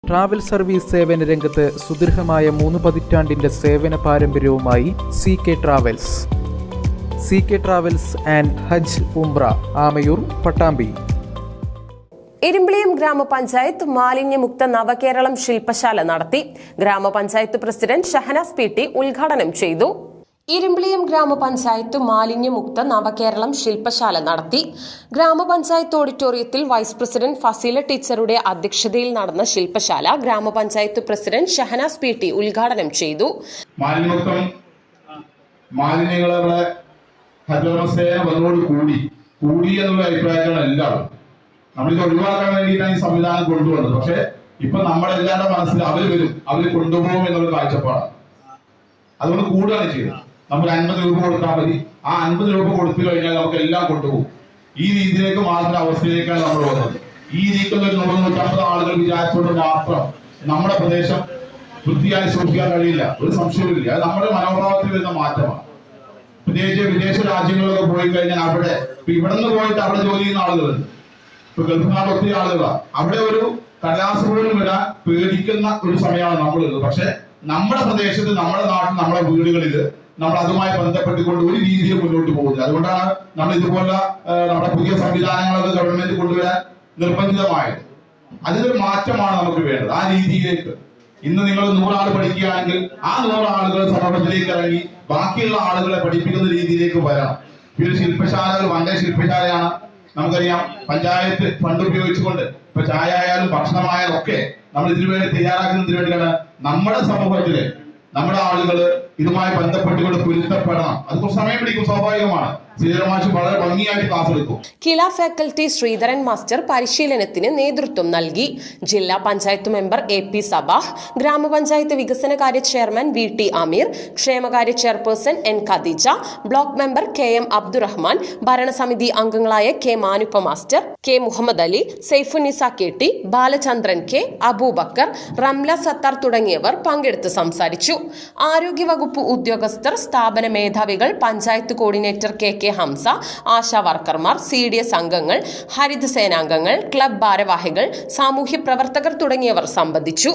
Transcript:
Travel service സേവന രംഗത്ത് സുദീർഘമായ 3 പതിറ്റാണ്ടിന്റെ സേവന പാരമ്പര്യവുമായി CK travels. CK travels and Hajj Umrah, Amayur, Pattambi. Irumbiliyam ഗ്രാമപഞ്ചായത്ത് മാലിന്യമുക്ത നവകേരളം ശില്പശാല നടത്തി. ഗ്രാമപഞ്ചായത്ത് പ്രസിഡന്റ് ഷഹനാസ് PT ഉദ്ഘാടനം ചെയ്തു. ഇരുമ്പിളിയം ഗ്രാമപഞ്ചായത്ത് മാലിന്യമുക്ത നവകേരളം ശില്പശാല നടത്തി. ഗ്രാമപഞ്ചായത്ത് ഓഡിറ്റോറിയത്തിൽ വൈസ് പ്രസിഡന്റ് ഫസീല ടീച്ചറുടെ അധ്യക്ഷതയിൽ നടന്ന ശില്പശാല ഗ്രാമപഞ്ചായത്ത് പ്രസിഡന്റ് ഷഹനാസ് PT ഉദ്ഘാടനം ചെയ്തു. മാലിന്യങ്ങളെ കൂടി എന്നുള്ള അഭിപ്രായങ്ങളാണ് എല്ലാവരും. നമ്മളിത് ഒഴിവാക്കാൻ വേണ്ടിയിട്ടാണ് ഈ സംവിധാനം കൊണ്ടുവന്നത്. പക്ഷെ ഇപ്പൊ നമ്മളെല്ലാവരുടെ മനസ്സിൽ അവര് വരും, അവര് കൊണ്ടുപോകും എന്നുള്ള കാഴ്ചപ്പാടാണ്. അതുകൊണ്ട് കൂടുകയാണ് ചെയ്യുന്നത്. നമ്മൾ 50 രൂപ കൊടുത്താൽ മതി, ആ 50 രൂപ കൊടുത്തു കഴിഞ്ഞാൽ നമുക്ക് എല്ലാം കൊണ്ടുപോകും. ഈ രീതിയിലേക്ക് മാറുന്ന അവസ്ഥയിലേക്കാണ് നമ്മൾ വന്നത്. ഈ രീതിക്കുന്ന ഒരു 150 ആളുകൾ വിചാരിച്ചുകൊണ്ട് മാത്രം നമ്മുടെ പ്രദേശം വൃത്തിയായി സൂക്ഷിക്കാൻ കഴിയില്ല, ഒരു സംശയവുമില്ല. അത് നമ്മുടെ മനോഭാവത്തിൽ വരുന്ന മാറ്റമാണ്. പ്രത്യേകിച്ച് വിദേശ രാജ്യങ്ങളിലൊക്കെ പോയി കഴിഞ്ഞാൽ അവിടെ ഇവിടെ നിന്ന് പോയിട്ട് അവിടെ ജോലി ചെയ്യുന്ന ആളുകളുണ്ട്. ഇപ്പൊ ഗൾഫ് നാട് ഒത്തിരി ആളുകളാണ്. അവിടെ ഒരു കടലാസ് പോലും വരാൻ പേടിക്കുന്ന ഒരു സമയമാണ് നമ്മളുള്ളത്. പക്ഷെ നമ്മുടെ പ്രദേശത്ത്, നമ്മുടെ നാട്ടിൽ, നമ്മുടെ വീടുകളിൽ നമ്മൾ അതുമായി ബന്ധപ്പെട്ടുകൊണ്ട് ഒരു രീതിയിൽ മുന്നോട്ട് പോകുന്നത്. അതുകൊണ്ടാണ് നമ്മൾ ഇതുപോലുള്ള നമ്മുടെ പുതിയ സംവിധാനങ്ങളൊക്കെ ഗവൺമെന്റ് കൊണ്ടുവരാൻ നിർബന്ധിതമായത്. അതിനൊരു മാറ്റമാണ് നമുക്ക് വേണ്ടത്. ആ രീതിയിലേക്ക് ഇന്ന് നിങ്ങൾ 100 ആൾ പഠിക്കുകയാണെങ്കിൽ ആ 100 ആളുകൾ സമൂഹത്തിലേക്ക് ഇറങ്ങി ബാക്കിയുള്ള ആളുകളെ പഠിപ്പിക്കുന്ന രീതിയിലേക്ക് വരണം. ഈ ഒരു ശില്പശാലകൾ വണ്ടേ ശില്പശാലയാണ്. നമുക്കറിയാം, പഞ്ചായത്ത് ഫണ്ട് ഉപയോഗിച്ചുകൊണ്ട് ഇപ്പൊ ചായ ആയാലും ഭക്ഷണമായാലും ഒക്കെ നമ്മൾ ഇതിനു വേണ്ടി തയ്യാറാക്കുന്നതിന് വേണ്ടിയാണ് നമ്മുടെ സമൂഹത്തിലെ നമ്മുടെ ആളുകൾ ഇതുമായി ബന്ധപ്പെട്ടുകൊണ്ട് പൊരുത്തപ്പെടണം. അത് കുറച്ച് സമയം പിടിക്കും, സ്വാഭാവികമാണ്. വളരെ ഭംഗിയായിട്ട് ക്ലാസ് എടുക്കും. കില ഫാക്കൽറ്റി ശ്രീധരൻ മാസ്റ്റർ പരിശീലനത്തിന് നേതൃത്വം നൽകി. ജില്ലാ പഞ്ചായത്ത് മെമ്പർ AP സബാഹ്, ഗ്രാമപഞ്ചായത്ത് വികസനകാര്യ ചെയർമാൻ VT അമീർ, ക്ഷേമകാര്യ chairperson N Khadeeja, block member KM Abdurahman, ഭരണസമിതി അംഗങ്ങളായ K Manuppa master, K Muhammad Ali, Saifunnisa KT, Balachandran K, Aboobacker, Ramla Sathar തുടങ്ങിയവർ പങ്കെടുത്ത് സംസാരിച്ചു. ആരോഗ്യവകുപ്പ് ഉദ്യോഗസ്ഥർ, സ്ഥാപന മേധാവികൾ, panchayat coordinator KK Hamsa, ASHA വർക്കർമാർ, CDS അംഗങ്ങൾ, ഹരിതസേനാംഗങ്ങൾ, ക്ലബ് ഭാരവാഹികൾ, സാമൂഹ്യ പ്രവർത്തകർ തുടങ്ങിയവർ സംബന്ധിച്ചു.